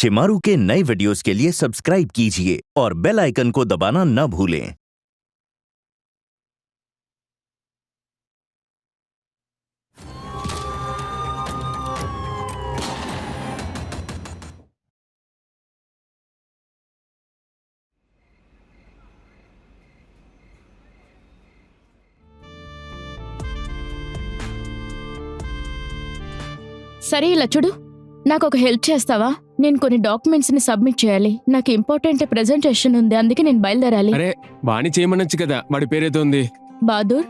शिमारू के नए वीडियोस के लिए सब्सक्राइब कीजिए और बेल आइकन को दबाना न भूलें। సరే ఇలా చూడు, నాకు ఒక హెల్ప్ చేస్తావా? నేను కొన్ని డాక్యుమెంట్స్ ని సబ్మిట్ చేయాలి. నాకు ఇంపార్టెంట్ ప్రెజెంటేషన్ ఉంది, అందుకే నేను బయలుదేరాలి. అరే వాణి చేయమనొచ్చు కదా, వాడి పేరేదో ఉంది. బహదూర్.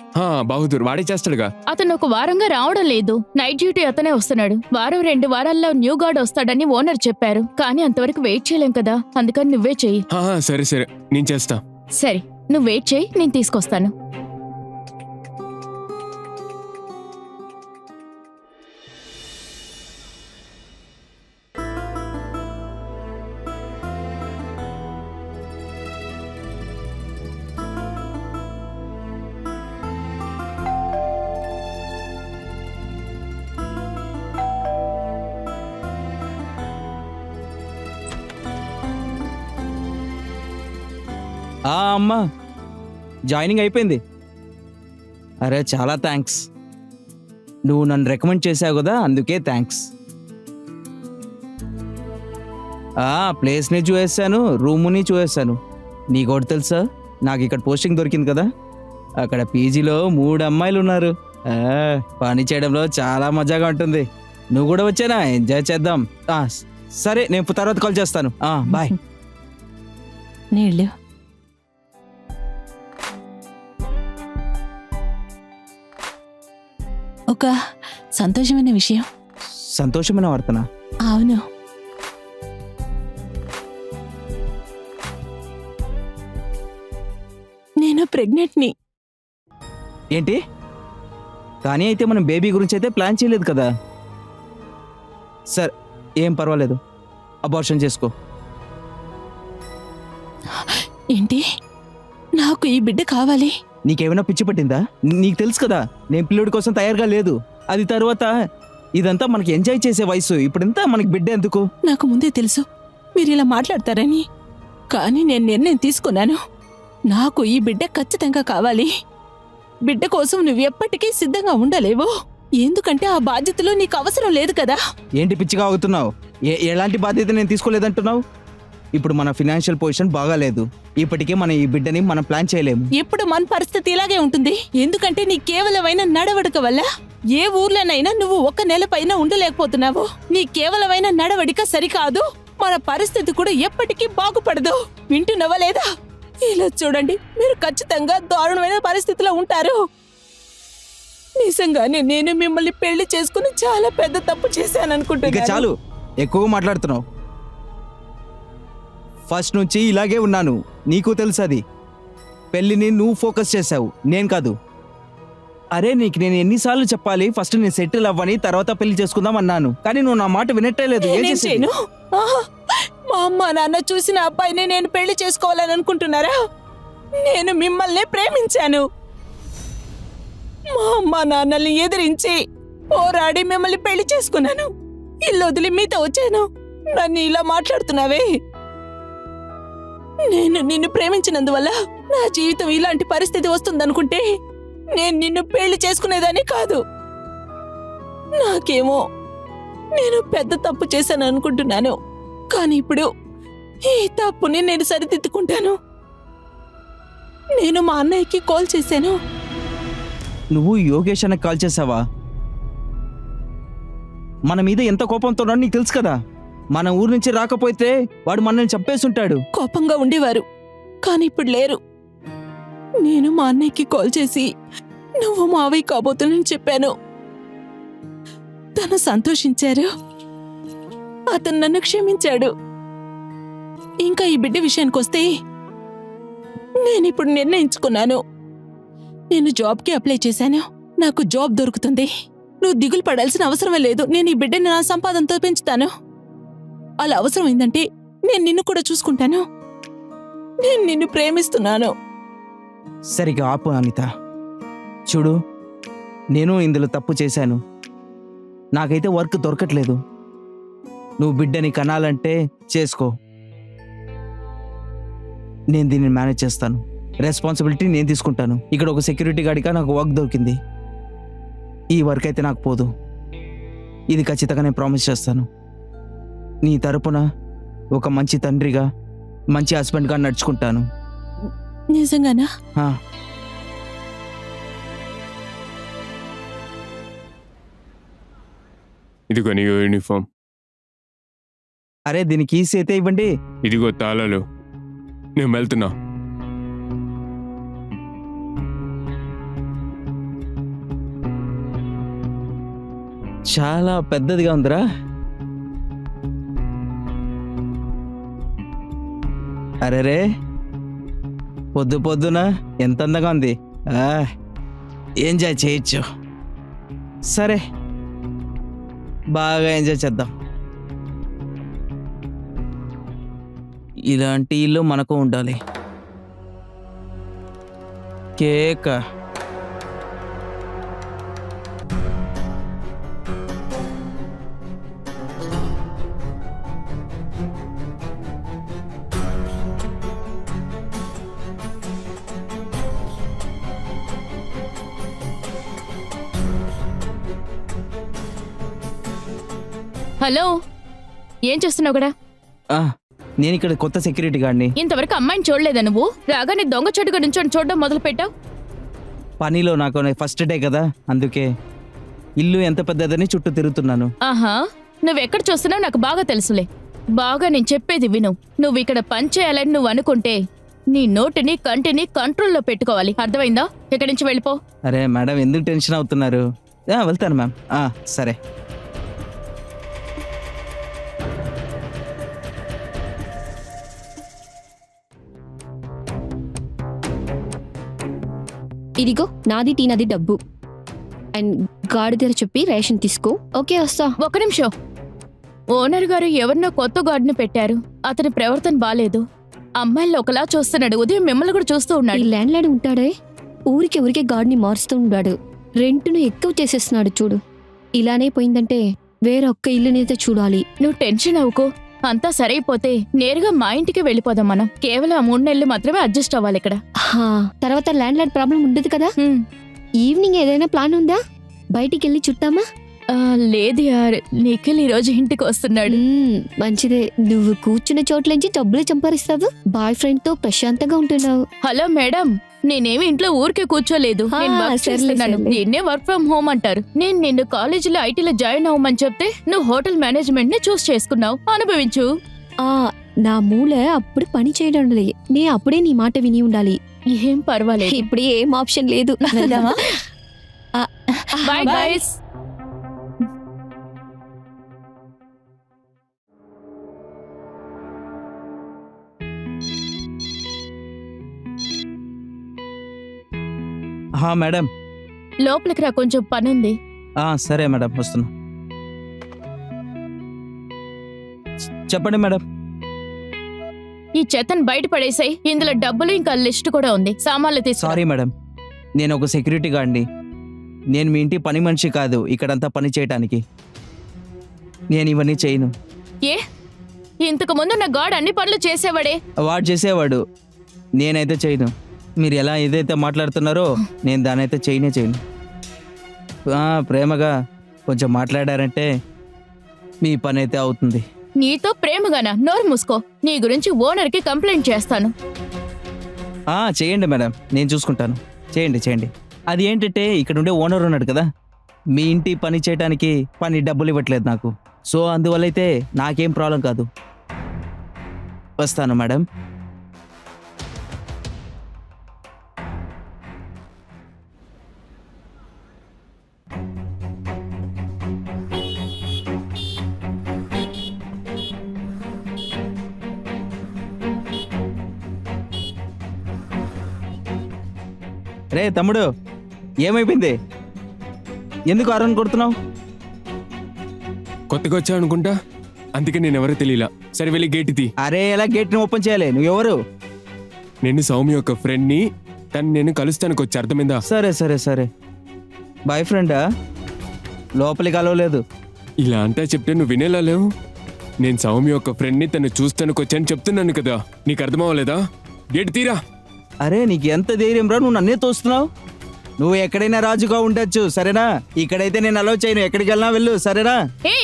బహదూర్ వాడే చేస్తాడుగా. అతను ఒక వారంగా రావడం లేదు. నైట్ డ్యూటీ అతనే వస్తున్నాడు. వారం 2 వారాల్లో న్యూ గార్డ్ వస్తాడని ఓనర్ చెప్పారు. కానీ అంతవరకు వెయిట్ చేయలేం కదా, అందుకని నువ్వే చెయ్యి. సరే సరే నేను చేస్తా. సరే నువ్వు వెయిట్ చేయి, నేను తీసుకొస్తాను. అమ్మా జాయినింగ్ అయిపోయింది. అరే చాలా థ్యాంక్స్, నువ్వు నన్ను రికమెండ్ చేసావు కదా, అందుకే థ్యాంక్స్. ప్లేస్ని చూసేసాను, రూముని చూసేసాను. నీకోటి తెలుసా, నాకు ఇక్కడ పోస్టింగ్ దొరికింది కదా, అక్కడ పీజీలో 3 అమ్మాయిలు ఉన్నారు. పని చేయడంలో చాలా మజాగా ఉంటుంది. నువ్వు కూడా వచ్చానా, ఎంజాయ్ చేద్దాం. సరే నేను తర్వాత కాల్ చేస్తాను. బాయ్. నీళ్ళు ఒక సంతోషమైన విషయం. సంతోషమైన వార్తనా? అవును, నేను ప్రెగ్నెంట్ని. ఏంటి? కానీ అయితే మనం బేబీ గురించి అయితే ప్లాన్ చేయలేదు కదా. సరే ఏం పర్వాలేదు, అబార్షన్ చేసుకో. ఏంటి? నాకు ఈ బిడ్డ కావాలి. నీకేమైనా పిచ్చి పట్టిందా? నీకు తెలుసు కదా నేను పిల్లోడి కోసం తయారుగా లేదు. అది తర్వాత ఇదంతా మనకి ఎంజాయ్ చేసే వయసు, ఇప్పుడంతా మనకి బిడ్డ ఎందుకు? నాకు ముందే తెలుసు మీరు ఇలా మాట్లాడతారని, కానీ నేను నిర్ణయం తీసుకున్నాను. నాకు ఈ బిడ్డ ఖచ్చితంగా కావాలి. బిడ్డ కోసం నువ్వు ఎప్పటికీ సిద్ధంగా ఉండలేవు, ఎందుకంటే ఆ బాధ్యతలో నీకు అవసరం లేదు కదా. ఏంటి పిచ్చిగా అవుతున్నావు? ఎలాంటి బాధ్యత నేను తీసుకోలేదంటున్నావు? ఇప్పుడు మన ఫినాన్షియల్ పొజిషన్ బాగాలేదు, ఇప్పటికే మనం ఈ బిడ్డని మనం ప్లాన్ చేయలేము. ఎప్పుడు మన పరిస్థితి ఇలాగే ఉంటుంది, ఎందుకంటే నీ కేవలమైన నడవడిక వల్ల ఏ ఊర్లోనైనా నువ్వు 1 నెల పైన ఉండలేకపోతున్నావు. నీ కేవలమైన నడవడిక సరికాదు, మన పరిస్థితి కూడా ఎప్పటికీ బాగుపడదు. వింటున్నావా లేదా? ఇలా చూడండి, మీరు ఖచ్చితంగా దారుణమైన పరిస్థితిలో ఉంటారు. నిజంగానే నేను మిమ్మల్ని పెళ్లి చేసుకుని చాలా పెద్ద తప్పు చేశాను అనుకుంటున్నాను. చాలు, ఎక్కువగా మాట్లాడుతున్నావు. ఫస్ట్ నుంచి ఇలాగే ఉన్నాను, నీకు తెలుసు. అది పెళ్లిని నువ్వు ఫోకస్ చేసావు, నేను కాదు. అరే నీకు నేను ఎన్నిసార్లు చెప్పాలి, ఫస్ట్ నేను సెటిల్ అవ్వని తర్వాత పెళ్లి చేసుకుందాం అన్నాను, కానీ నువ్వు నా మాట వినట్టే లేదు. మా అమ్మ నాన్న చూసిన అబ్బాయిని నేను పెళ్లి చేసుకోవాలని అనుకుంటున్నారా? నేను మిమ్మల్ని ప్రేమించాను. మా అమ్మ నాన్నల్ని ఎదిరించి పోరాడి మిమ్మల్ని పెళ్లి చేసుకున్నాను. ఇల్లు వదిలి మీతో వచ్చాను, నన్ను ఇలా మాట్లాడుతున్నావే? నేను నిన్ను ప్రేమించినందువల్ల నా జీవితం ఇలాంటి పరిస్థితి వస్తుందనుకుంటే నేను నిన్ను పెళ్లి చేసుకునేదాన్ని కాదు. నాకేమో నేను పెద్ద తప్పు చేశాను అనుకుంటున్నాను, కానీ ఇప్పుడు ఈ తప్పుని నేను సరిదిద్దుకుంటాను. నేను మా అన్నయ్యకి కాల్ చేశాను. నువ్వు యోగేష్ అన్నకి కాల్ చేసావా? మన మీద ఎంత కోపంతో నీకు తెలుసు కదా. మన ఊరు నుంచి రాకపోతే వాడు మనల్ని చంపేసుంటాడు. కోపంగా ఉండేవారు, కానీ ఇప్పుడు లేరు. నేను మా అన్నయ్యకి కాల్ చేసి నువ్వు మావయ్య కాబోతున్నని చెప్పాను. తను సంతోషించారు, అతను నన్ను క్షమించాడు. ఇంకా ఈ బిడ్డ విషయానికి వస్తే నేనిప్పుడు నిర్ణయించుకున్నాను. నేను జాబ్కి అప్లై చేశాను, నాకు జాబ్ దొరుకుతుంది. నువ్వు దిగులు పడాల్సిన అవసరమే లేదు. నేను ఈ బిడ్డని నా సంపాదనతో పెంచుతాను. అలా అవసరమైందంటే నేను నిన్ను కూడా చూసుకుంటాను. నేను నిన్ను ప్రేమిస్తున్నాను. సరిగా ఆపు అనిత. చూడు, నేను ఇందులో తప్పు చేశాను, నాకైతే వర్క్ దొరకట్లేదు. నువ్వు బిడ్డని కనాలంటే చేసుకో. నేను దీన్ని మేనేజ్ చేస్తాను. రెస్పాన్సిబిలిటీ నేను తీసుకుంటాను. ఇక్కడ ఒక సెక్యూరిటీ గార్డ్గా నాకు వర్క్ దొరికింది. ఈ వర్క్ అయితే నాకు పోదు. ఇది ఖచ్చితంగా నేను ప్రామిస్ చేస్తాను. నీ తరపున ఒక మంచి తండ్రిగా, మంచి హస్బెండ్గా నడుచుకుంటాను. నిజంగానా? ఆ, ఇదిగో నీ యూనిఫామ్, అరే దీనికి ఈసీ అయితే ఇవ్వండి. ఇదిగో తాళాలు. నేను వెళ్తున్నా. చాలా పెద్దదిగా ఉందిరా. అరేరే, పొద్దు పొద్దున ఎంత అందంగా ఉంది. ఎంజాయ్ చేయొచ్చు. సరే, బాగా ఎంజాయ్ చేద్దాం. ఇలాంటి ఇల్లు మనకు ఉండాలి. కేక్. హలో, ఏం చేస్తున్నావు కూడా? నేను ఇక్కడ కొత్త సెక్యూరిటీ గార్డ్ని. ఇంతవరకు అమ్మాయిని చూడలేదా నువ్వు? రాగానే దొంగ చెట్టుగా నుంచొని చూడడం మొదలు పెట్టావు. పనిలో నాకు ఫస్ట్ డే కదా, అందుకే ఇల్లు ఎంత పెద్దదని చుట్టూ తిరుగుతున్నాను. ఆహా, నువ్వెక్కడ చూస్తున్నావు నాకు బాగా తెలుసులే. బాగా నేను చెప్పేది విను. నువ్వు ఇక్కడ పని చేయాలని నువ్వు అనుకుంటే నీ నోటిని కంటిని కంట్రోల్లో పెట్టుకోవాలి. అర్థమైందా? ఇక్కడి నుంచి వెళ్ళిపో. అరే మేడం, ఎందుకు టెన్షన్ అవుతున్నారు? వెళ్తాను మ్యామ్. సరే. ఇదిగో నాది టీనాది డబ్బు. అండ్ గాడి దగ్గర చెప్పి రేషన్ తీసుకో. ఓకే, వస్తా. ఒక్క నిమిషం. ఓనర్ గారు ఎవరినో కొత్త గార్డును పెట్టారు. అతని ప్రవర్తన బాలేదు. అమ్మాయిల్లో ఒకలా చూస్తున్నాడు. ఉదయం మిమ్మల్ని కూడా చూస్తూ ఈ ఉన్నాడు. ల్యాండ్ లార్డ్ ఉంటాడే, ఊరికే గాడిని మారుస్తూ ఉన్నాడు. రెంట్ను ఎక్కువ చేసేస్తున్నాడు చూడు. ఇలానే పోయిందంటే వేరే ఒక్క ఇల్లునైతే చూడాలి. నువ్వు టెన్షన్ అవ్వకు. అంతా సరైపోతే నేరుగా మా ఇంటికి వెళ్ళిపోదాం మనం. కేవలం 3 నెలలు మాత్రమే అడ్జస్ట్ అవ్వాలి ఇక్కడ. తర్వాత ల్యాండ్ లార్డ్ ప్రాబ్లం ఉండదు కదా. ఈవినింగ్ ఏదైనా ప్లాన్ ఉందా? బయటికి వెళ్ళి చుట్టామా? లేదు యార్, నిఖిల్ ఈ రోజు ఇంటికి వస్తున్నాడు. మంచిదే. నువ్వు కూర్చున్న చోట్ల డబ్బులు సంపాదిస్తావు. బాయ్ ఫ్రెండ్ తో ప్రశాంతంగా ఉంటున్నావు. హలో మేడం, నేనేమి ఇంట్లో ఊరికే కూర్చోలేదు. నేను వర్క్ చేస్తున్నాను. నిన్నే వర్క్ ఫ్రం హోమ్ అంటారు. నేను నిన్ను కాలేజీలో ఐటీలో జాయిన్ అవ్వమని చెప్తే నువ్వు హోటల్ మేనేజ్మెంట్ ని చూస్ చేసుకున్నావు. అనుభవించు. నా మూల అప్పుడు పని చేయడం లేదు. నే అప్పుడే నీ మాట విని ఉండాలి. ఏం పర్వాలేదు. ఇప్పుడు ఏం ఆప్షన్ లేదు. వెళ్దామా? Bye guys. మేడం, లోపలికి రా, కొంచెం పనుంది. సరే మేడం, వస్తున్నా. చెప్పండి మేడం. ఈ చెత్తను బయట పడేసాయి. ఇందులో డబ్బులు ఇంకా లిస్ట్ కూడా ఉంది. సామాన్లు తీసుకో. సారీ మేడం, నేను ఒక సెక్యూరిటీ గార్డ్ని. నేను మీ ఇంటి పని మనిషి కాదు ఇక్కడంతా పని చేయటానికి. నేను ఇవన్నీ చేయను. ఏ, ఇంతకు ముందు నా గాడ్ అన్ని పనులు చేసేవాడే. వాడు చేసేవాడు, నేనైతే చేయను. మీరు ఎలా ఏదైతే మాట్లాడుతున్నారో నేను దానైతే చేయను. ప్రేమగా కొంచెం మాట్లాడారంటే మీ పని అయితే అవుతుంది. నీతో ప్రేమగానా? నోరు మూసుకో. నీ గురించి ఓనర్కి కంప్లైంట్ చేస్తాను. చేయండి మేడం, నేను చూసుకుంటాను. చేయండి. అది ఏంటంటే ఇక్కడ ఉండే ఓనర్ ఉన్నాడు కదా, మీ ఇంటి పని చేయడానికి డబ్బులు ఇవ్వట్లేదు నాకు. సో అందువల్ల అయితే నాకేం ప్రాబ్లం కాదు. వస్తాను మేడం. రే తమ్ముడు, ఏమైపోయింది? ఎందుకు అరుణ్ కొడుతున్నావు? కొత్తగా వచ్చావు అనుకుంటా, అందుకే నేను ఎవరో తెలియలా. సరే వెళ్ళి గేట్ తీ. అరే, ఎలా గేట్ని ఓపెన్ చేయాలి? నువ్వెవరు? నేను సౌమ్య యొక్క ఫ్రెండ్ని. తను నేను కలుస్తానికి వచ్చి, అర్థమైందా? సరే. బాయ్ ఫ్రెండా? లోపలికి అలవలేదు. ఇలా అంతా చెప్తే నువ్వు వినేలా లేవు. నేను సౌమ్య యొక్క ఫ్రెండ్ని తను చూస్తానికి వచ్చాను చెప్తున్నాను కదా, నీకు అర్థమవ్వలేదా? గేటు తీరా. అరే నీకు ఎంత ధైర్యం రా, నువ్వు నన్నే తోస్తున్నావు. నువ్వు ఎక్కడైనా రాజుగా ఉండొచ్చు సరేనా, ఇక్కడైతే నేను అలౌ చేయను. ఎక్కడికి వెళ్ళినా వెళ్ళు సరేనా. ఏ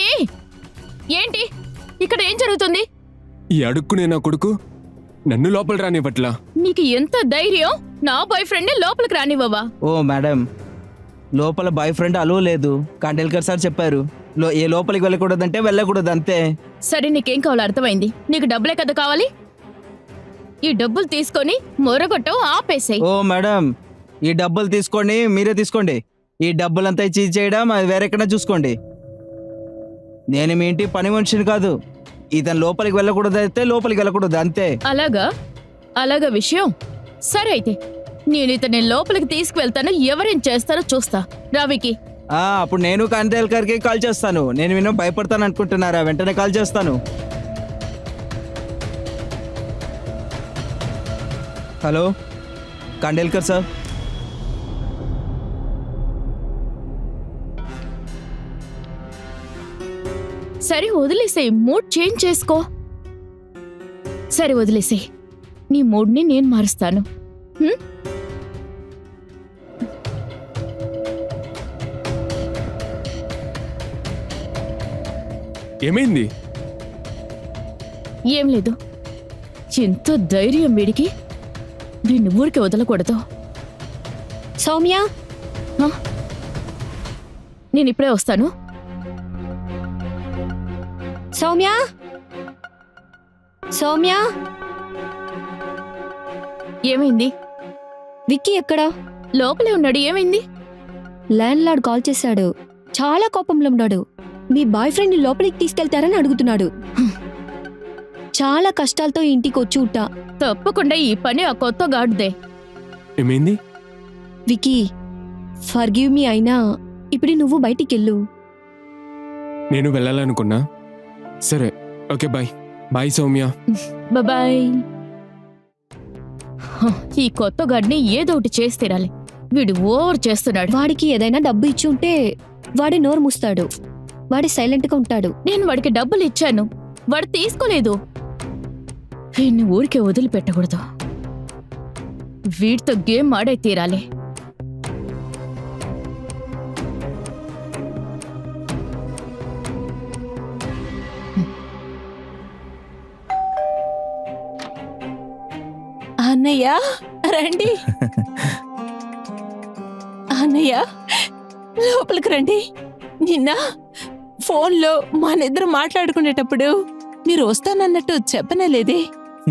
ఏంటి ఇక్కడ ఏం జరుగుతుంది? ఈ అడుక్కునే నా కొడుకు నన్ను లోపల రానివ్వట్లా. నీకు ఎంత ధైర్యం నా బాయ్ ఫ్రెండ్ లోపలికి రానివ్వవా? ఓ మేడం, లోపల బాయ్ ఫ్రెండ్ అలో లేదు. కాండేల్కర్ సార్ చెప్పారు ఏ లోపలికి వెళ్ళకూడదంటే వెళ్ళకూడదు అంతే. సరే నీకేం కావాలో అర్థమైంది. నీకు డబ్బులే కదా కావాలి, ఈ డబ్బులు తీసుకొని మొరగొట్టం ఆపేసాయి. ఓ మేడం, ఈ డబ్బులు తీసుకోండి, మీరే తీసుకోండి. ఈ డబ్బులంతా చీజ్ చేయడం అది వేరెక్కడా చూసుకోండి. నేను మీ ఇంటి పని మనిషిని కాదు. ఇతను లోపలికి వెళ్ళకూడదు అయితే లోపలికి వెళ్ళకూడదు అంతే. అలాగా విషయం. సరే అయితే నేను ఇతన్ని లోపలికి తీసుకువెళ్తాను, ఎవరేం చేస్తారో చూస్తా. రావికి అప్పుడు నేను కాండేల్కర్కి కాల్ చేస్తాను. నేను వినో భయపడతాను అనుకుంటున్నారా? వెంటనే కాల్ చేస్తాను. Hello Kandelkar sir. సరే వదిలేసేయ్, మూడ్ చేంజ్ చేసుకో. సరే వదిలేసేయ్, నీ మూడ్ని నేను మారుస్తాను. హ్మ్? ఏమైంది? ఏం లేదు. ఎంత ధైర్యం వీడికి, వీడిని ఊరికి వదలకూడదు. సౌమ్య, నేను ఇప్పుడే వస్తాను. సౌమ్య, సౌమ్య. ఏమైంది? విక్కీ ఎక్కడా? లోపలే ఉన్నాడు. ఏమైంది? ల్యాండ్ లార్డ్ కాల్ చేశాడు. చాలా కోపంలో ఉన్నాడు. మీ బాయ్ ఫ్రెండ్ ని లోపలికి తీసుకెళ్తారని అడుగుతున్నాడు. చాలా కష్టాలతో ఇంటికి వచ్చి ఉంటా. తప్పకుండా ఈ పని ఆ కొత్త గాడిదే. ఏమైంది? విక్కీ, ఫర్గివ్ మీ అయినా ఇప్పుడు నువ్వు బయటికెళ్ళు. నేను వెళ్ళాలనుకున్నా. సరే okay, bye. Bye Soumya. Bye. ఈ కొత్త గాడిని ఏదో ఒకటి చేసి తీరాలి. వీడు ఓవర్ చేస్తున్నాడు. వాడికి ఏదైనా డబ్బు ఇచ్చి ఉంటే వాడి నోరు మూస్తాడు. వాడి సైలెంట్ గా ఉంటాడు. నేను వాడికి డబ్బులు ఇచ్చాను, వాడు తీసుకోలేదు. వీడిని ఊరికే వదిలిపెట్టకూడదు. వీడితో గేమ్ ఆడే తీరాలి. అన్నయ్య రండి. అన్నయ్య లోపలికి రండి. నిన్న ఫోన్లో మనిద్దరు మాట్లాడుకునేటప్పుడు మీరు వస్తానన్నట్టు చెప్పనేలేదే.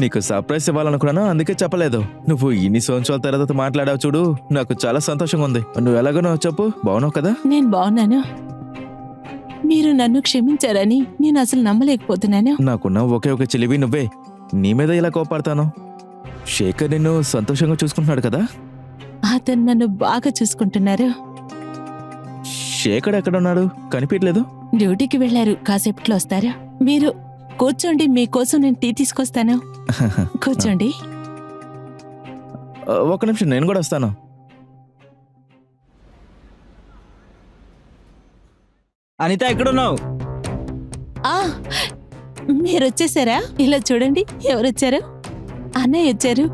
నీకు సర్ప్రైజ్ ఇవ్వాలనుకున్నాను, అందుకే చెప్పలేదు. నువ్వు ఇన్ని సంవత్సరాల తర్వాత మాట్లాడావు చూడు, నాకు చాలా సంతోషంగా ఉంది. నువ్వు ఎలాగో చెప్పు, బాగున్నావు కదా? నేను బాగున్నాను. మీరు నన్ను క్షమించారని నేను అసలు నమ్మలేకపోతున్నాను. నాకున్న ఒకే ఒక చెలివి నువ్వే. నీ మీద ఇలా కోపడతాను. శేఖర్ నిన్ను సంతోషంగా చూసుకుంటున్నాడు కదా? అతను నన్ను బాగా చూసుకుంటున్నారు. శేఖర్ ఎక్కడున్నాడు? కనిపించలేదు. డ్యూటీకి వెళ్లారు, కాసేపట్లో వస్తారా? మీరు కూర్చోండి, మీకోసం నేను టీ తీసుకొస్తాను. కూర్చోండి. ఒక నిమిషం, నేను కూడా వస్తాను. అనిత ఎక్కడున్నావు? మీరు వచ్చేసారా? ఇలా చూడండి, ఎవరొచ్చారు? అన్నయ్య వచ్చారు.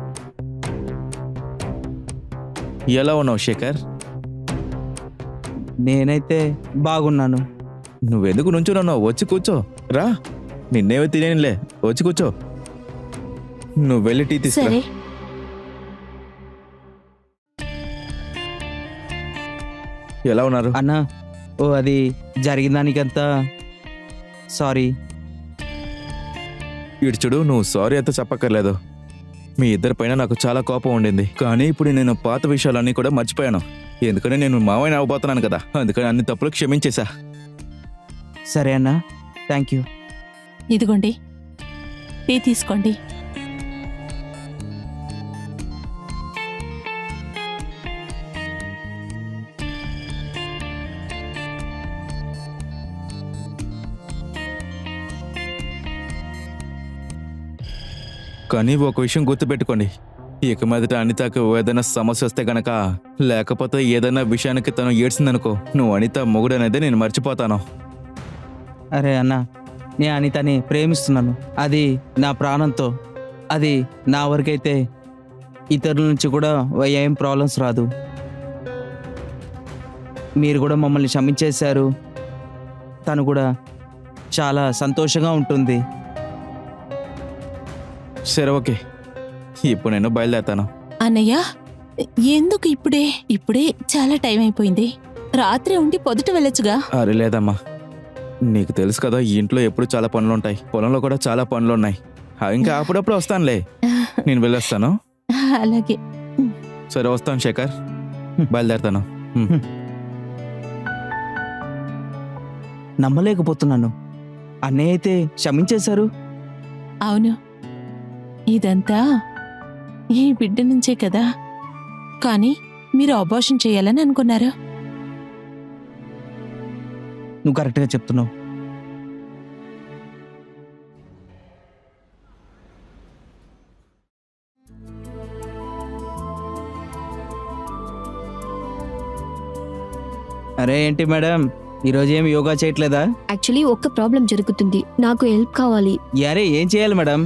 ఎలా ఉన్నావు శేఖర్? నేనైతే బాగున్నాను. నువ్వెందుకు నుంచున్నావు? వచ్చి కూర్చో. రా, నిన్నేవో తినేనిలే, వచ్చి కూర్చో. నువ్వు వెళ్ళి టీ తీసుకురా. సరే. ఎలా ఉన్నారు? అన్నా, అది జరిగిన దానికంతా సారీ. ఇటు చూడు, నువ్వు సారీ అంతా చెప్పక్కర్లేదు. మీ ఇద్దరి పైన నాకు చాలా కోపం ఉండింది, కానీ ఇప్పుడు నేను పాత విషయాలన్నీ కూడా మర్చిపోయాను. ఎందుకంటే నేను మావయ్యని అవ్వబోతున్నాను కదా, అందుకని అన్ని తప్పులు క్షమించేశా. సరే అన్నా, థ్యాంక్ యూ. ఇదిగోండి, టీ తీసుకోండి. కానీ ఒక విషయం గుర్తుపెట్టుకోండి, ఇక మీదట అనితకు ఏదైనా సమస్య వస్తే గనక, లేకపోతే ఏదైనా విషయానికి తను ఏడ్చిందనుకో, నువ్వు అనిత మొగుడనేది నేను మర్చిపోతాను. అరే అన్నా, నేను అనితని ప్రేమిస్తున్నాను. అది నా ప్రాణంతో. అది నా వరకైతే ఇతరుల నుంచి కూడా ఏం ప్రాబ్లమ్స్ రాదు. మీరు కూడా మమ్మల్ని క్షమించేశారు. తను కూడా చాలా సంతోషంగా ఉంటుంది. సరే ఓకే, ఇప్పుడు నేను బయలుదేరుతాను. అన్నయ్య, ఎందుకు ఇప్పుడే చాలా టైం అయిపోయింది. రాత్రి ఉండి పొద్దుట వెళ్ళొచ్చుగా. అరే లేదమ్మా, నీకు తెలుసు కదా ఈ ఇంట్లో ఎప్పుడు చాలా పనులుంటాయి, పొలంలో కూడా చాలా పనులున్నాయి. ఇంకా అప్పుడప్పుడు వస్తానులే, నేను వెళ్ళొస్తాను. అలాగే. సరే వస్తాను శేఖర్, బయలుదేరుతాను. నమ్మలేకపోతున్నాను. అన్నయ్య అయితే క్షమించేశారు. అవును, ఇదంతా ఈ బిడ్డ నుంచే కదా. కానీ మీరు అబార్షన్ చేయాలని అనుకున్నారు. నువ్వు కరెక్ట్గా చెప్తున్నావు. అరే ఏంటి మేడం, ఈరోజు ఏమి యోగా చేయట్లేదా? యాక్చువల్లీ ఒక్క ప్రాబ్లం జరుగుతుంది. నాకు హెల్ప్ కావాలి. అరే ఏం చేయాలి మేడం,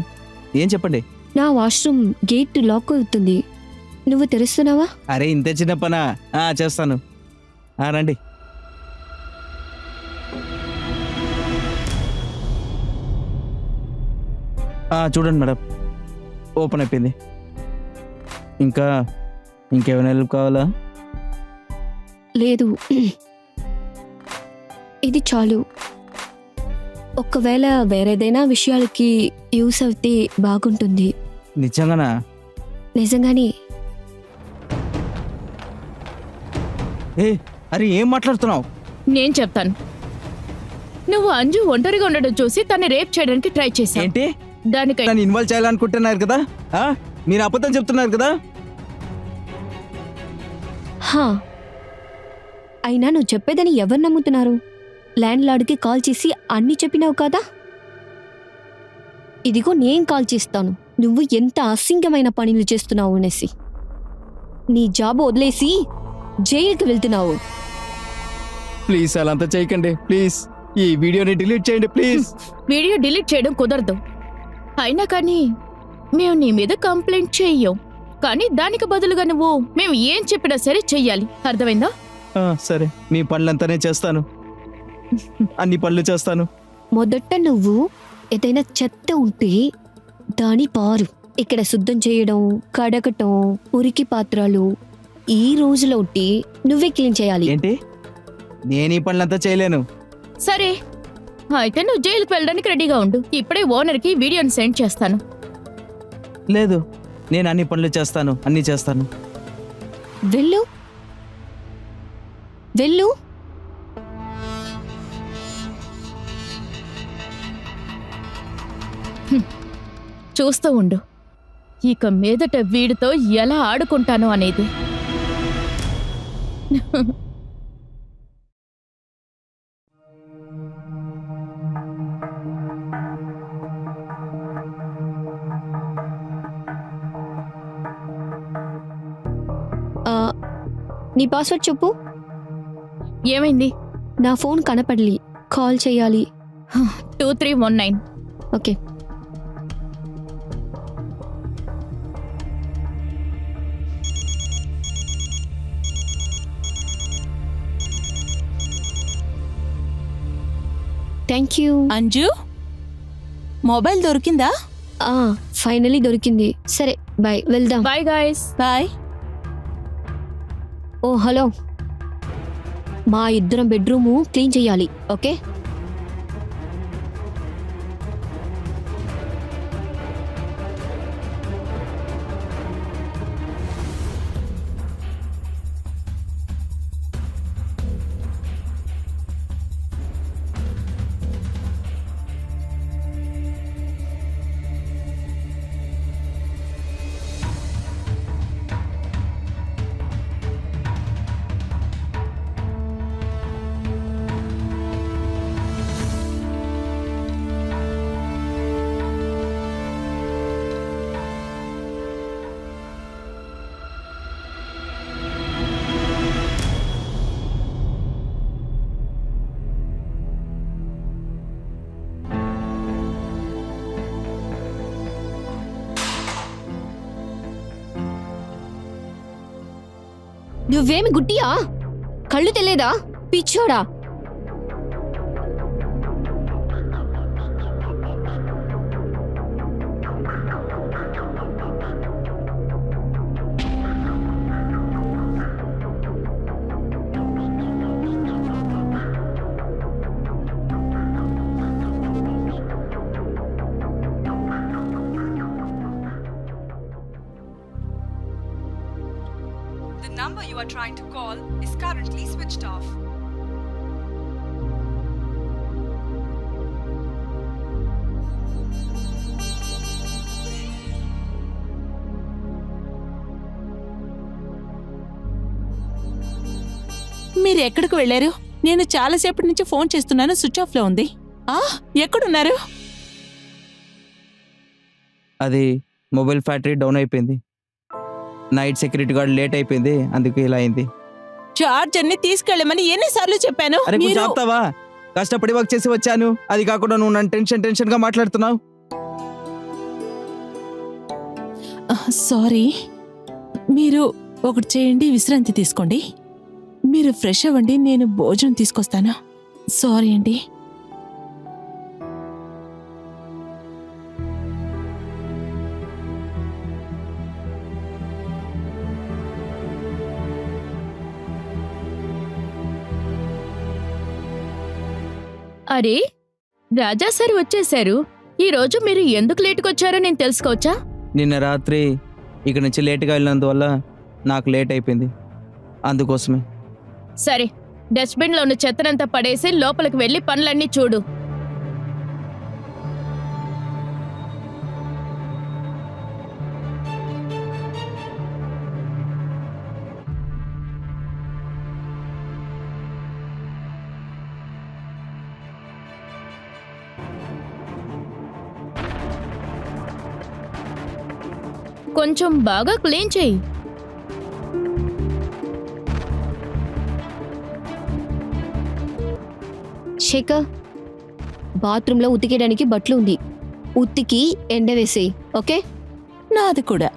ఏం చెప్పండి. నా వాష్రూమ్ గేట్ లాక్ అవుతుంది. నువ్వు తెరుస్తున్నావా? అరే ఇంత చిన్న పనా? చేస్తాను. రండి. చూడండి మేడం, ఓపెన్ అయిపోయింది. ఇంకేమైనా హెల్ప్ కావాలా? లేదు, ఇది చాలు. ఒకవేళ వేరేదైనా విషయాలకి యూస్ అవుతే బాగుంటుంది. నిజంగానా? నిజంగానే. అరే ఏం మాట్లాడుతున్నావు? నేను చెప్తాను. నువ్వు అంజు ఒంటరిగా ఉండడం చూసి తన్ని రేప్ చేయడానికి ట్రై చేశావు. ఏంటి? దానికై నన్ను ఇన్వాల్వ్ చేయాలనుకుంటున్నారు కదా? మీరు అబద్ధం చెప్తున్నారు కదా? హా, అయినా నువ్వు చెప్పేదని ఎవరు నమ్ముతున్నారు? ల్యాండ్ లార్డ్కి కాల్ చేసి అన్ని చెప్పినావు కదా. ఇదిగో నేను కాల్ చేస్తాను, నువ్వు ఎంత అసింగమైన పనులు చేస్తున్నావు అనేసి. నీ జాబ్ వదిలేసి జైలుకి వెళ్తున్నావు. ప్లీజ్ అలా అంతా చేయకండి ప్లీజ్. ఈ వీడియోని డిలీట్ చేయండి ప్లీజ్. వీడియో డిలీట్ చేయడం కుదరదు. అయినా కానీ మేము నీ మీద కంప్లైంట్ చెయ్యం. కానీ దానికి బదులుగా నువ్వు మేము ఏం చెప్పినా సరే చెయ్యాలి. అర్థమైందా? సరే, మీ పనులంతానే చేస్తాను. అన్ని పనులు చేస్తాను. మొదట నువ్వు ఏదైనా చెత్త ఉంటే దాని పారు. ఇక్కడ శుద్ధం చేయడం, కడగటం, మురికి పాత్రలు ఈ రోజులో ఉంటే నువ్వే క్లీన్ చేయాలి. ఏంటి? నేను ఈ పనులంతా చేయలేను. సరే, అయితే నువ్వు జైలుకి వెళ్ళడానికి రెడీగా ఉండు. ఇప్పుడే ఓనర్కి వీడియోని సెండ్ చేస్తాను. లేదు, నేను అన్ని పనులు చేస్తాను, అన్ని చేస్తాను. వెళ్ళు వెళ్ళు. చూస్తూ ఉండు, ఇక మీదట వీడితో ఎలా ఆడుకుంటాను అనేది. నీ పాస్వర్డ్ చెప్పు. ఏమైంది? నా ఫోన్ కనపడలి, కాల్ చేయాలి. 2319. Okay. Thank you. Anju, mobile దొరికిందా? ఫైనలీ దొరికింది. సరే బాయ్, వెళ్దాం. Bye guys. Bye. Oh hello, మా ఇద్దరం బెడ్రూము క్లీన్ చేయాలి. ఓకే. నువ్వేమి గుడ్డియా? కళ్ళు తెలియదా పిచ్చోడా? The number you are trying to call is currently switched off. మీరు ఎక్కడికి వెళ్ళారు? నేను చాలాసేపటి నుంచి ఫోన్ చేస్తున్నాను, స్విచ్ ఆఫ్ లో ఉంది. ఎక్కడున్నారు? అది మొబైల్ ఫ్యాక్టరీ డౌన్ అయిపోయింది. నైట్ సెక్యూరిటీ గార్డ్ లేట్ అయిపోయింది, అందుకే ఇలా అయింది. చార్జర్ ని తీసుకెళ్ళమని ఎన్నిసార్లు చెప్పాను? అరే కొంచెం మీరు- ఆపుతావా? కష్టపడి వర్క్ చేసి వచ్చాను, అది కాకుండా నువ్వు నన్ను టెన్షన్ గా మాట్లాడుతున్నావు. సారీ. మీరు ఒకటి చేయండి, విశ్రాంతి తీసుకోండి. మీరు ఫ్రెష్ అవ్వండి, నేను భోజనం తీసుకొస్తాను. సారీ అండి. అరే రాజా సార్ వచ్చేశారు. ఈ రోజు మీరు ఎందుకు లేటుకొచ్చారో నేను తెలుసుకోవచ్చా? నిన్న రాత్రి ఇక్కడ నుంచి లేట్గా వెళ్ళినందువల్ల నాకు లేట్ అయిపోయింది, అందుకోసమే. సరే, డస్ట్బిన్ లో ఉన్న చెత్తనంతా పడేసి లోపలికి వెళ్లి పనులన్నీ చూడు. కొంచెం బాగా క్లీన్ చేయి. శేఖర్, బాత్రూంలో ఉతికేయడానికి బట్టలు ఉంది, ఉతికి ఎండవేసేయి. ఓకే? నాది కూడా.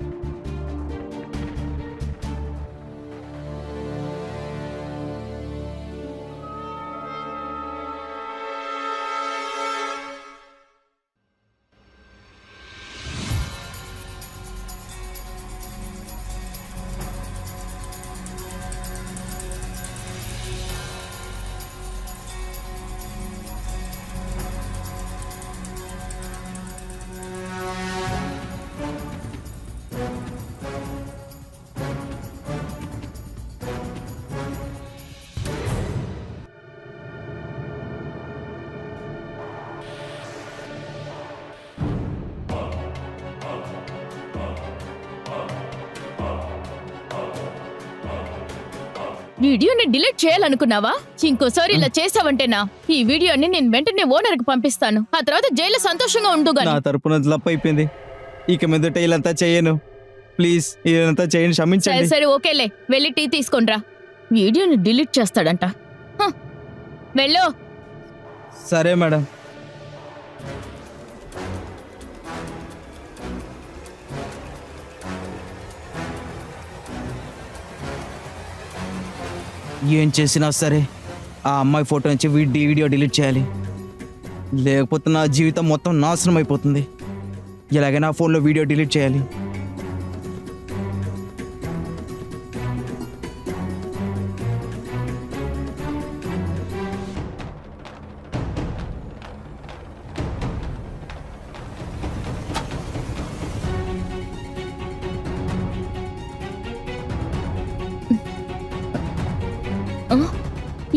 వీడియోని డిలీట్ చేయాలనుకున్నావా? ఇంకోసారి ఇలా చేసావంటేనా ఈ వీడియోని నేను వెంటనే ఓనర్కి పంపిస్తాను. ఆ తర్వాత జైలు సంతోషంగా ఉండుగా. నా తరపున తప్పు అయిపోయింది, ఇక మీదట ఇలాంతా చేయను. ప్లీజ్ ఇదంతా చేయను, సరే క్షమించండి. సరే ఓకేలే, వెళ్ళి టీ తీసుకొనిరా. వీడియోని డిలీట్ చేస్తాడంట. హ, వెళ్ళు. సరే మేడం. ఏం చేసినా సరే ఆ అమ్మాయి ఫోటో నుంచి వీడియో డిలీట్ చేయాలి, లేకపోతే నా జీవితం మొత్తం నాశనం అయిపోతుంది. ఎలాగైనా ఫోన్లో వీడియో డిలీట్ చేయాలి.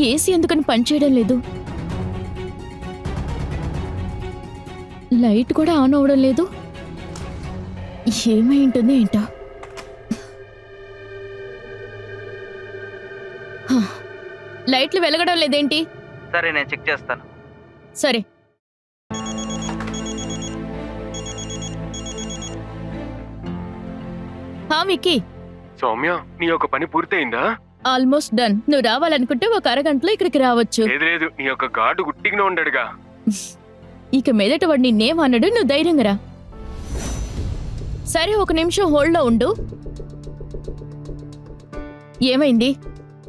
ఏసీ ఎందుకని పనిచేయడం లేదు? లైట్ కూడా ఆన్ అవడం లేదు. ఏమై ఉంటుంది ఏంటో? హ, లైట్లు వెలగడం లేదేంటి? సరే నేను చెక్ చేస్తాను. సరే. విక్కీ, సౌమ్య, నీ యొక్క పని పూర్తయిందా? Almost done. నువ్వు రావాలనుకుంటే ఒక అరగంటలో ఇక్కడికి రావచ్చు. లేదు లేదు, నీ యొక్క గార్డు గుట్టిగా ఉండడుగా. ఇక మీదట వాడు నిన్నేం అన్నాడు, నువ్వు ధైర్యంగా రా. సరే, ఒక నిమిషం హోల్డ్లో ఉండు. ఏమైంది?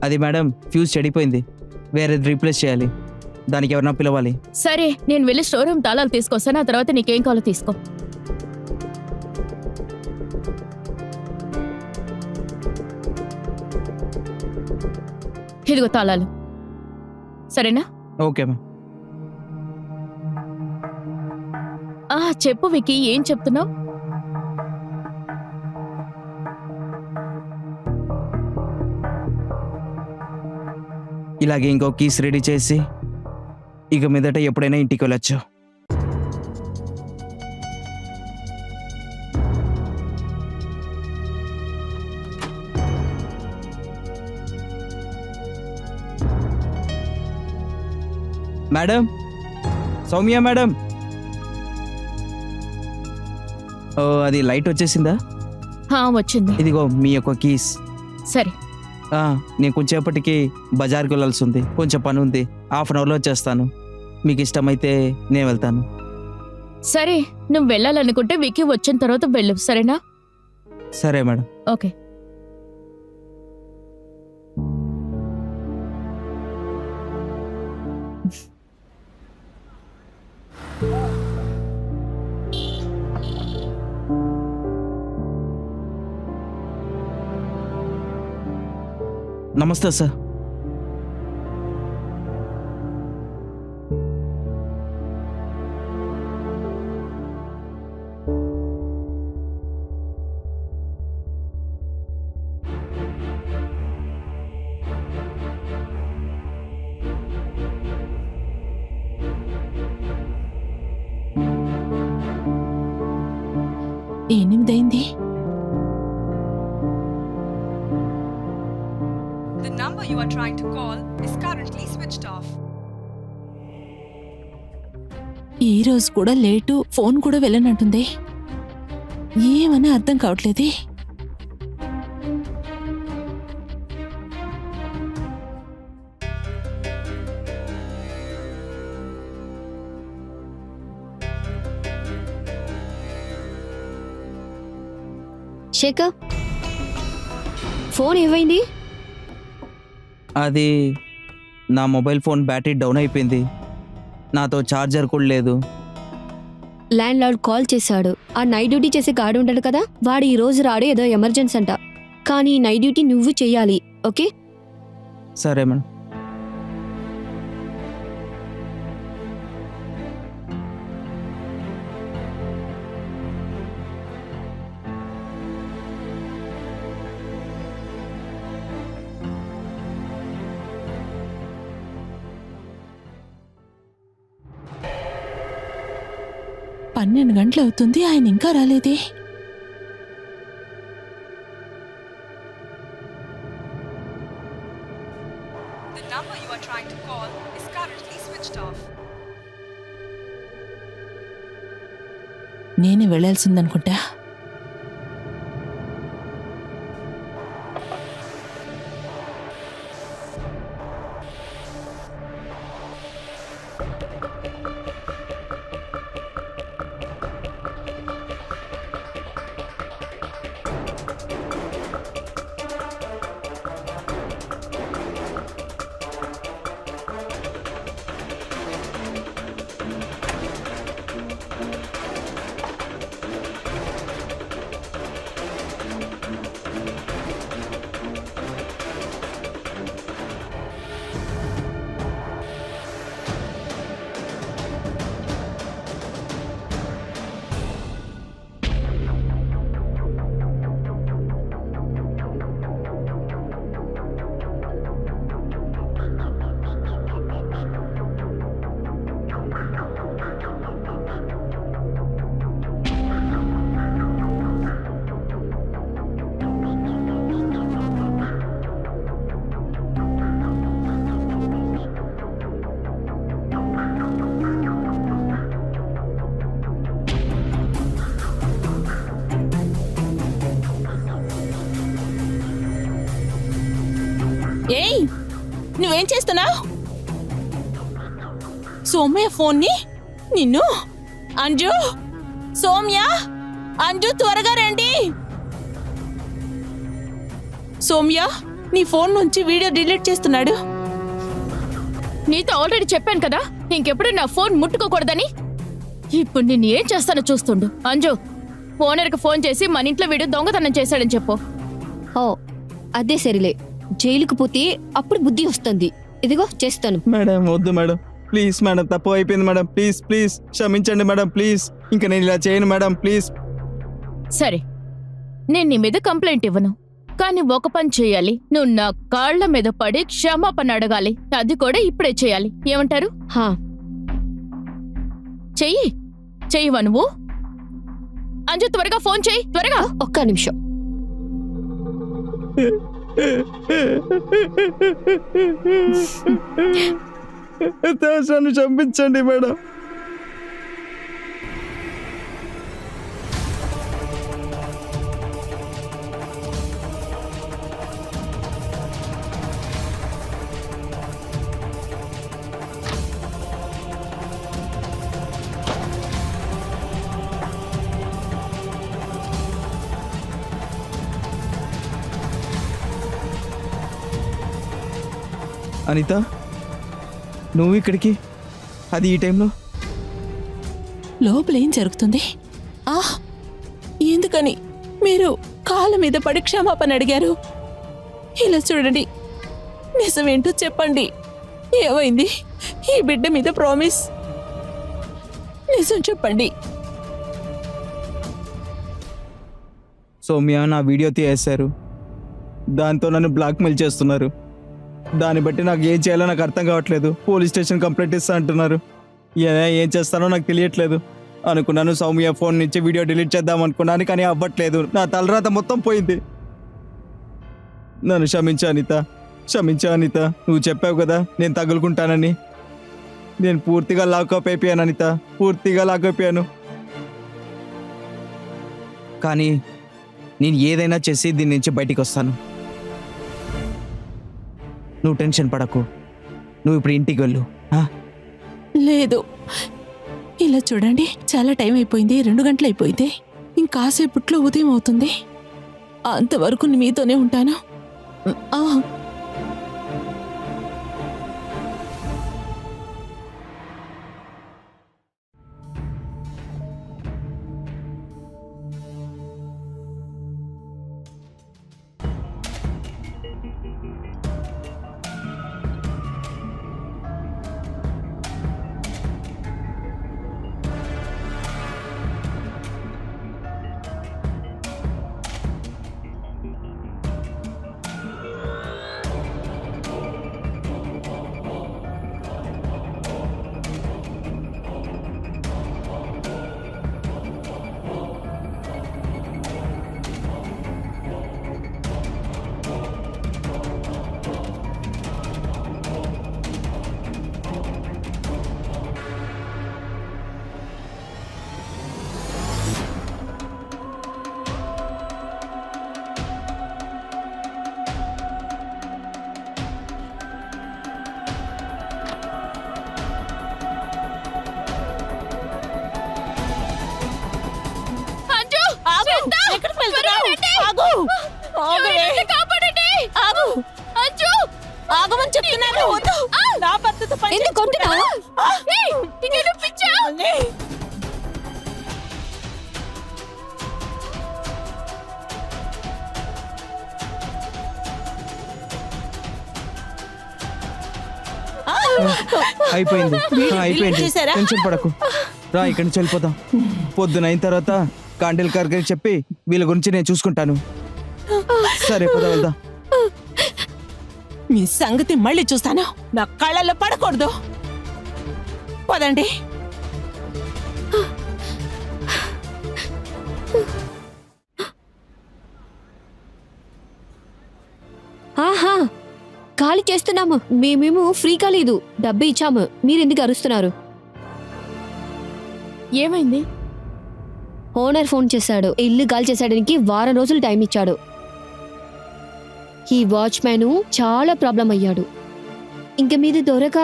అది మేడం ఫ్యూజ్ చెడిపోయింది, వేరేది రీప్లేస్ చేయాలి. దానికి ఎవరన్నా పిలవాలి. సరే, నేను వెళ్ళి స్టోర్ రూమ్ తాళాలు తీసుకొస్తాను. ఆ తర్వాత నీకేం కావాలో తీసుకో. ఇదిగో తాళాలు, సరేనా? Okay ma'am. చెప్పు వికీ, ఏం చెప్తున్నావు? ఇలాగే ఇంకో కీస్ రెడీ చేసి ఇక మీదట ఎప్పుడైనా ఇంటికి వెళ్ళొచ్చు. Madam, Soumya madam. ఓ, అది లైట్ వచ్చేసిందా? వచ్చింది. ఇదిగో మీ యొక్క కీస్. సరే, నేను కొంచెంసేపటికి బజార్కి వెళ్ళాల్సి ఉంది, కొంచెం పని ఉంది. 1/2 అవర్లో వచ్చేస్తాను. మీకు ఇష్టమైతే నేను వెళ్తాను. సరే, నువ్వు వెళ్ళాలనుకుంటే వికీ వచ్చిన తర్వాత వెళ్ళు, సరేనా? సరే మేడం. ఓకే. నమస్తే sir. ఎనిమిదైంది. The number you are trying to call is currently switched off. ఈ రోజు కూడా లేటు, ఫోన్ కూడా వెళ్ళనంటుంది. ఏమని అర్థం కావట్లేదే. శేఖర్, ఫోన్ ఏమైంది? అది నా మొబైల్ ఫోన్ బ్యాటరీ డౌన్ అయిపోయింది. నాతో ఛార్జర్ కూడా లేదు. ల్యాండ్ లార్డ్ కాల్ చేశాడు. ఆ నైట్ డ్యూటీ చేసే గాడు ఉంటాడు కదా, వాడు ఈ రోజు రాడు, ఏదో ఎమర్జెన్సీ అంట. కానీ నైట్ డ్యూటీ నువ్వు చెయ్యాలి, ఓకే? సరే మేడం. పన్నెండు గంటలు అవుతుంది, ఆయన ఇంకా రాలేదే. The number you are trying to call is currently switched off. నేనే వెళ్లాల్సిందనుకుంటా. ఏయ్, నువ్వేం చేస్తున్నావు? సౌమ్య ఫోన్ని నిన్ను. అంజు, సౌమ్య, అంజు త్వరగా రండి. సౌమ్య, నీ ఫోన్ నుంచి వీడియో డిలీట్ చేస్తున్నాడు. నీతో ఆల్రెడీ చెప్పాను కదా ఇంకెప్పుడు నా ఫోన్ ముట్టుకోకూడదని. ఇప్పుడు నేను ఏం చేస్తానో చూస్తుండు. అంజు, ఓనర్కి ఫోన్ చేసి మన ఇంట్లో వీడు దొంగతనం చేశాడని చెప్పు. ఓ అదే సరిలే, జైలుకు పోతే అప్పుడు బుద్ధి వస్తుంది. ఇదిగో చేస్తాను. మేడం వద్దు మేడం, ప్లీజ్ మేడం, తప్పు అయిపోయింది మేడం, ప్లీజ్ ప్లీజ్ క్షమించండి మేడం, ప్లీజ్. ఇంకా నేను ఇలా చేయను మేడం, ప్లీజ్. సరే, నేను నీ మీద కంప్లైంట్ ఇవ్వను, కానీ ఒక పని చేయాలి. నువ్వు నా కాళ్ల మీద పడి క్షమాపణ అడగాలి. అది కూడా ఇప్పుడే చేయాలి. ఏమంటారు? హా, చెయ్యవా నువ్వు? అంజు, త్వరగా ఫోన్ చెయ్యి, త్వరగా. ఒక్క నిమిషం. నన్ను చంపించండి మేడం. అనిత, నువ్వు ఇక్కడికి, అది ఈ టైంలో? లోపల ఏం జరుగుతుంది? ఎందుకని మీరు కాళ్ళ మీద పడి క్షమాపణ అడిగారు? ఇలా చూడండి, నిజమేంటో చెప్పండి. ఏమైంది? ఈ బిడ్డ మీద ప్రామిస్, నిజం చెప్పండి. సౌమ్య నా వీడియో తీసేశారు, దాంతో నన్ను బ్లాక్మెయిల్ చేస్తున్నారు. దాన్ని బట్టి నాకు ఏం చేయాలో నాకు అర్థం కావట్లేదు. పోలీస్ స్టేషన్ కంప్లైంట్ ఇస్తా అంటున్నారు. ఏం చేస్తానో నాకు తెలియట్లేదు. అనుకున్నాను సౌమ్య ఫోన్ నుంచి వీడియో డిలీట్ చేద్దాం అనుకున్నాను, కానీ అవ్వట్లేదు. నా తలరాత మొత్తం పోయింది. నన్ను క్షమించు అనిత, క్షమించు అనిత. నువ్వు చెప్పావు కదా నేను తగులుకుంటానని. నేను పూర్తిగా లాకప్ అయిపోయాను అనిత, పూర్తిగా లాకప్ అయిపోయాను. కానీ నేను ఏదైనా చేసి దీని నుంచి బయటికి వస్తాను. నువ్వు టెన్షన్ పడకు, నువ్వు ఇప్పుడు ఇంటికి వెళ్ళు. లేదు, ఇలా చూడండి, చాలా టైం అయిపోయింది, 2 గంటలు అయిపోయింది. ఇంకాసేపట్లో ఉదయం అవుతుంది. అంతవరకు మీతోనే ఉంటాను. ఆగమని చెప్తున్నాను. నా పద్ధతి అయిపోయింది, టెన్షన్ పడకు. రా, ఇక్కడి నుంచి వెళ్ళిపోతాం. పొద్దున అయిన తర్వాత కాండిల్ గారికి చెప్పి వీళ్ళ గురించి నేను చూసుకుంటాను. సరే, పోదా వెళ్దాం. మీ సంగతి మళ్ళీ చూస్తాను. నా కళ్ళల్లో పడకూడదు. పదండి. ఆహా, ఖాళీ చేస్తున్నాము. మేమేమో ఫ్రీ కాలేదు, డబ్బు ఇచ్చాము. మీరెందుకు అరుస్తున్నారు? ఏమైంది? ఓనర్ ఫోన్ చేశాడు. ఇల్లు గాలి చేసాడానికి 1 వారం రోజులు టైం ఇచ్చాడు. ఈ వాచ్మ్యాన్ చాలా ప్రాబ్లం అయ్యాడు. ఇంక మీద దొరక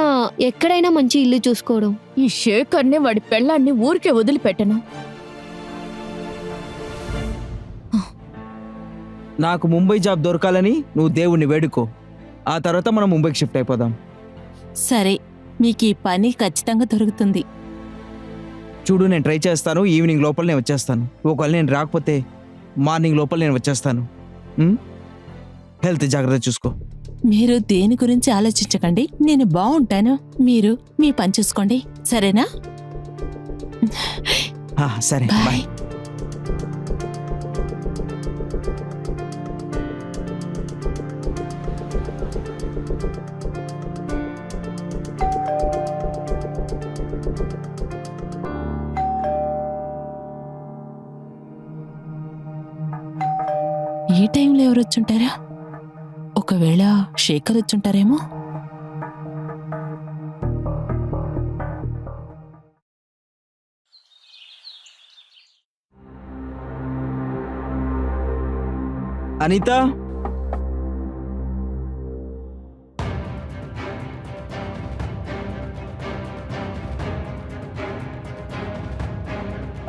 ఎక్కడైనా మంచి ఇల్లు చూసుకోవడం. ఈ శేఖర్ని వాడి పెళ్ళాన్ని ఊరికే వదిలిపెట్టను. నాకు ముంబై జాబ్ దొరకాలని నువ్వు దేవుణ్ణి వేడుకో. ఆ తర్వాత మనం ముంబైకి షిఫ్ట్ అయిపోదాం. సరే, మీకు ఈ పని ఖచ్చితంగా దొరుకుతుంది. చూడు, నేను ట్రై చేస్తాను. ఈవినింగ్ లోపల నేను వచ్చేస్తాను. ఒకవేళ నేను రాకపోతే మార్నింగ్ లోపల నేను వచ్చేస్తాను. హెల్త్ జాగ్రత్త చూసుకో. మీరు దేని గురించి ఆలోచించకండి, నేను బాగుంటాను. మీరు మీ పని చూసుకోండి, సరేనా? సరే, బాయ్. బాయ్. ఈ టైంలో ఎవరు వచ్చుంటారా? ఒకవేళ శేఖర్ వచ్చుంటారేమో. అనిత,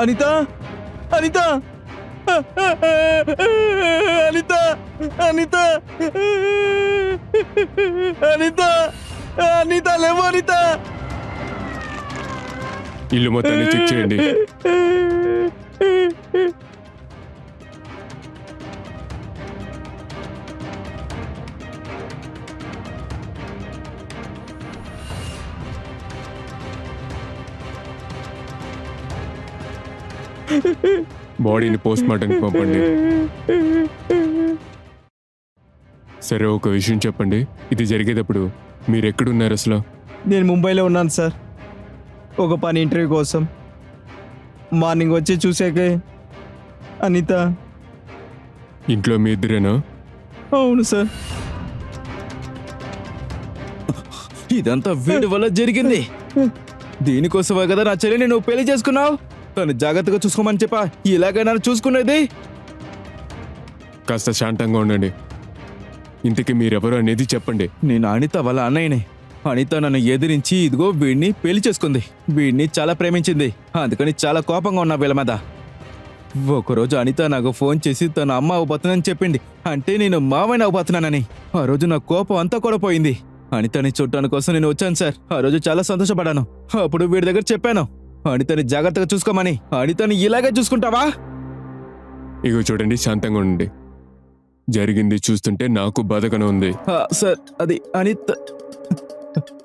అనిత, అనిత, అనిత, అనిత, అనిత, అనిత, లేవు అనిత. ఇల్లు మొత్తాన్ని చెక్ చేయండి. బాడీని పోస్ట్ మార్టంకి పంపండి. సరే, ఒక విషయం చెప్పండి. ఇది జరిగేటప్పుడు మీరు ఎక్కడున్నారు అసలు? నేను ముంబైలో ఉన్నాను సార్, ఒక పని ఇంటర్వ్యూ కోసం. మార్నింగ్ వచ్చి చూసాకే అనిత. ఇంట్లో మీ ఇద్దరేనా? అవును సార్. ఇదంతా వీడి వల్ల జరిగింది. దీనికోసమే కదా నా చెల్లిని నువ్వు పెళ్లి చేసుకున్నావు. తను జాగ్రత్తగా చూసుకోమని చెప్పా, ఇలాగైనా చూసుకునేది. కాస్త శాంతంగా ఉండండి. ఇంతకీ మీరెవరు అనేది చెప్పండి. నేను అనిత వాళ్ళ అన్నయ్యని. అనిత నన్ను ఎదిరించి ఇదిగో వీడిని పెళ్లి చేసుకుంది. వీడిని చాలా ప్రేమించింది, అందుకని చాలా కోపంగా ఉన్నా వీళ్ళ మీద. ఒకరోజు అనిత నాకు ఫోన్ చేసి తన అమ్మ అవబోతుందని చెప్పింది, అంటే నేను మావైన అవబోతున్నానని. ఆ రోజు నా కోపం అంతా కూడా పోయింది. అనితని చూడటాని కోసం నేను వచ్చాను సార్. ఆ రోజు చాలా సంతోషపడ్డాను. అప్పుడు వీడి దగ్గర చెప్పాను, అనితని జాగ్రత్తగా చూసుకోమని. అనితని ఇలాగే చూసుకుంటావా? ఇగో చూడండి, శాంతంగా ఉండండి. జరిగింది చూస్తుంటే నాకు బాధగానే ఉంది. సార్, అది అనిత.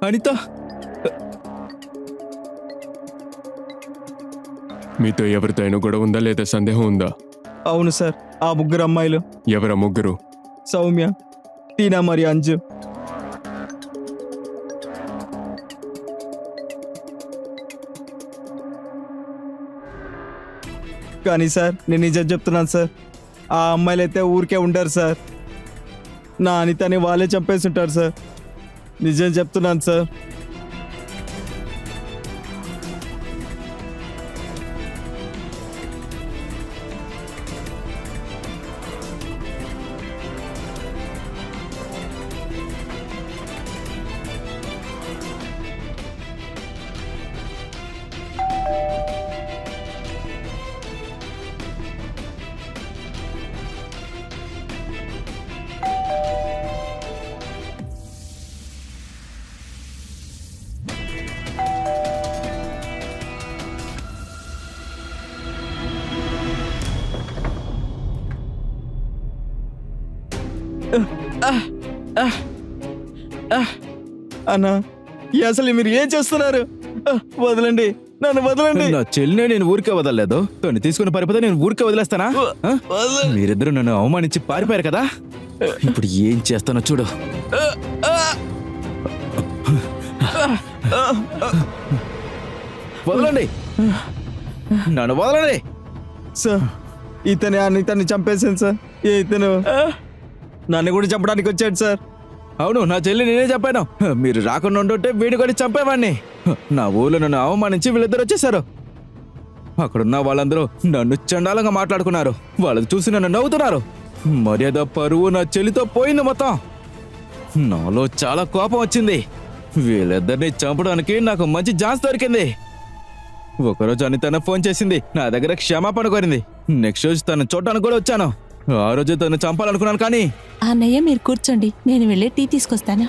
అనిత, మీతో ఎవరితో అయినా గొడవ ఉందా లేదా సందేహం ఉందా? అవును సార్, ఆ ముగ్గురు అమ్మాయిలు. ఎవరా ముగ్గురు? సౌమ్య, టీనా మరియు అంజు. కానీ సార్, నేను నిజం చెప్తున్నాను సార్, ఆ అమ్మాయిలు అయితే ఊరికే ఉండరు సార్. నా అనితని వాళ్ళే చంపేసి ఉంటారు సార్. నిజం చెప్తున్నాను సార్. అన్నా, అసలు మీరు ఏం చేస్తున్నారు? వదలండి, నన్ను వదలండి. నా చెల్లినే నేను ఊరికే వదలలేదు. తను తీసుకుని పారిపోతే నేను ఊరికే వదిలేస్తానా? మీరిద్దరు నన్ను అవమానించి పారిపోయారు కదా, ఇప్పుడు ఏం చేస్తానో చూడు. వదలండి, నన్ను వదలండి. సార్, ఇతన్ని చంపేశాను సార్. ఇతను నన్ను కూడా చంపడానికి వచ్చాడు సార్. అవును, నా చెల్లి నేనే చెప్పాను. మీరు రాకుండా ఉంటుంటే వీడి కూడా చంపేవాడిని. నా ఊళ్ళో నన్ను అవమానించి వీళ్ళిద్దరు వచ్చేసారు. అక్కడున్న వాళ్ళందరూ నన్ను చండాలంగా మాట్లాడుకున్నారు. వాళ్ళు చూసి నన్ను నవ్వుతున్నారు. మర్యాద, పరువు నా చెల్లితో పోయింది మొత్తం. నాలో చాలా కోపం వచ్చింది. వీళ్ళిద్దరిని చంపడానికి నాకు మంచి ఛాన్స్ దొరికింది. ఒకరోజు అనిత ఫోన్ చేసింది, నా దగ్గర క్షమాపణ కోరింది. నెక్స్ట్ రోజు తను చూడటానికి కూడా వచ్చాను. ఆ రోజే తను చంపాలనుకున్నాను కానీ అన్నయ్య మీరు కూర్చోండి, నేను వెళ్ళి టీ తీసుకొస్తాను.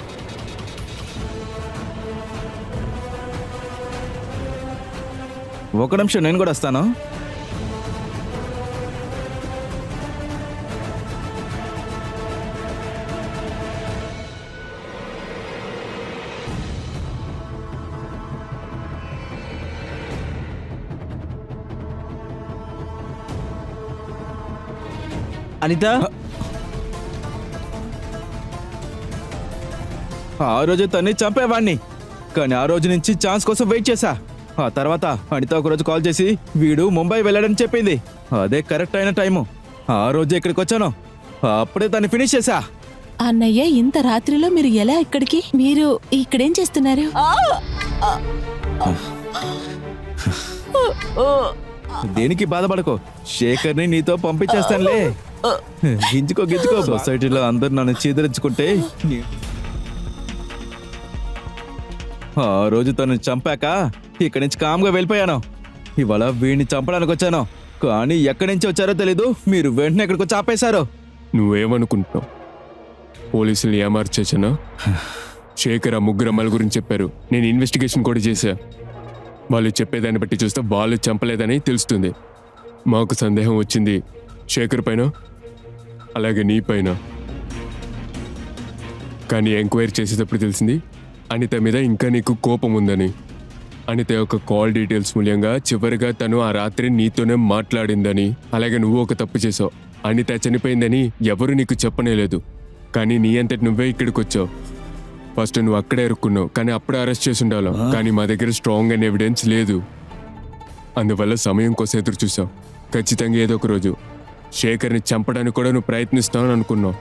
ఒక నిమిషం నేను కూడా వస్తాను. అనిత ఆ రోజే తన్ని చంపేవాణ్ణి, కానీ ఆ రోజు నుంచి ఛాన్స్ కోసం వెయిట్ చేశా. ఆ తర్వాత అనిత ఒకరోజు కాల్ చేసి వీడు ముంబై వెళ్ళాడని చెప్పింది. అదే కరెక్ట్ అయిన టైము. ఆ రోజే ఇక్కడికి వచ్చాను, అప్పుడే దాన్ని ఫినిష్ చేశా. అన్నయ్య ఇంత రాత్రిలో మీరు ఎలా ఇక్కడికి? మీరు ఇక్కడేం చేస్తున్నారు? దేనికి బాధపడకో, శేఖర్ని నీతో పంపించేస్తానులే. గింజుకో గింజుకో. సొసైటీలో అందరు నన్ను చీదరించుకుంటే ఆ రోజు తను చంపాక ఇక్కడి నుంచి కామ్గా వెళ్ళిపోయాను. ఇవాళ వీడిని చంపడానికి వచ్చాను, కానీ ఎక్కడి నుంచి వచ్చారో తెలీదు. మీరు వెంటనే ఇక్కడికి వచ్చి ఆపేశారు. నువ్వేమనుకుంటున్నావు? పోలీసులు ఏమార్చేసానా? శేఖర్ ఆ ముగ్గురు అమ్మాయిల గురించి చెప్పారు. నేను ఇన్వెస్టిగేషన్ కూడా చేశా. వాళ్ళు చెప్పేదాన్ని బట్టి చూస్తే వాళ్ళు చంపలేదని తెలుస్తుంది. మాకు సందేహం వచ్చింది శేఖర్ పైన, అలాగే నీ పైన. కానీ ఎంక్వైరీ చేసేటప్పుడు తెలిసింది అనిత మీద ఇంకా నీకు కోపం ఉందని. అనిత యొక్క కాల్ డీటెయిల్స్ మూల్యంగా చివరిగా తను ఆ రాత్రి నీతోనే మాట్లాడిందని, అలాగే నువ్వు ఒక తప్పు చేసావు. అనిత చనిపోయిందని ఎవరు నీకు చెప్పనేలేదు, కానీ నీ అంతటి నువ్వే ఇక్కడికి వచ్చావు. ఫస్ట్ నువ్వు అక్కడే ఇరుక్కున్నావు, కానీ అప్పుడే అరెస్ట్ చేసి ఉండాలి. కానీ మా దగ్గర స్ట్రాంగ్ అయిన ఎవిడెన్స్ లేదు. అందువల్ల సమయం కోసం ఎదురు చూసావు. ఖచ్చితంగా ఏదో ఒక రోజు శేఖర్ని చంపడానికి కూడా నువ్వు ప్రయత్నిస్తావని అనుకున్నావు.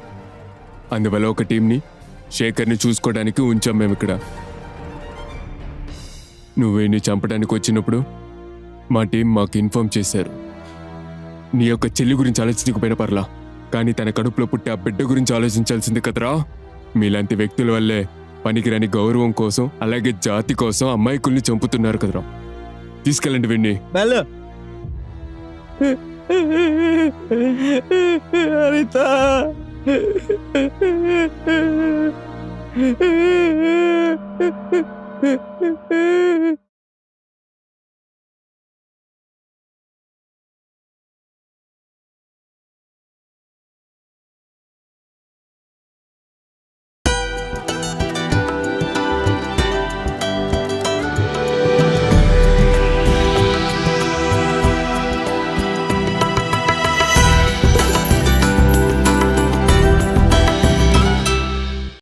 అందువల్ల ఒక టీంని శేఖర్ని చూసుకోవడానికి ఉంచాం మేము ఇక్కడ. నువ్వు వీడిని చంపడానికి వచ్చినప్పుడు మా టీం మాకు ఇన్ఫార్మ్ చేశారు. నీ యొక్క చెల్లి గురించి ఆలోచించకపోయినా పర్లా, కానీ తన కడుపులో పుట్టి ఆ బిడ్డ గురించి ఆలోచించాల్సింది కదరా. మీలాంటి వ్యక్తుల వల్లే పనికిరాని గౌరవం కోసం, అలాగే జాతి కోసం అమ్మాయికుల్ని చంపుతున్నారు కదరా. తీసుకెళ్ళండి వీడిని. అనిత